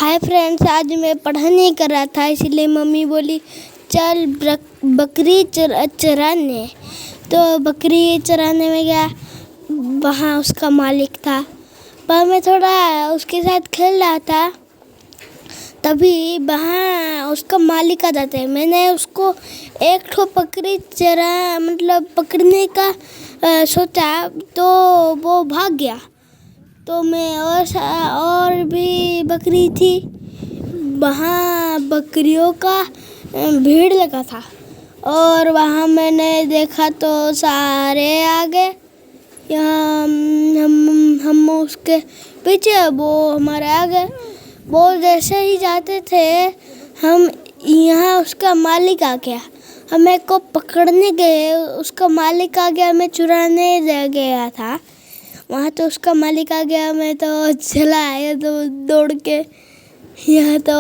Hi friends, आज मैं पढ़ा नहीं कर रहा था, इसलिए मम्मी बोली चल बकरी चराने। तो बकरी चराने में गया। वहाँ उसका मालिक था, पर मैं थोड़ा उसके साथ खेल रहा था, तभी वहाँ उसका मालिक आ जाता है। मैंने उसको एक ठो बकरी पकड़ने का सोचा, तो वो भाग गया। तो मैं और भी बकरी थी, वहाँ बकरियों का भीड़ लगा था, और वहाँ मैंने देखा तो सारे आ गए। यहाँ हम उसके पीछे, वो हमारे आगे। वो जैसे ही जाते थे, हम यहाँ उसका मालिक आ गया, हमें को पकड़ने गए। उसका मालिक आ गया, मैं चुराने गया था। वहाँ तो उसका मालिक आ गया, मैं तो चला आया तो दौड़ के यहाँ तो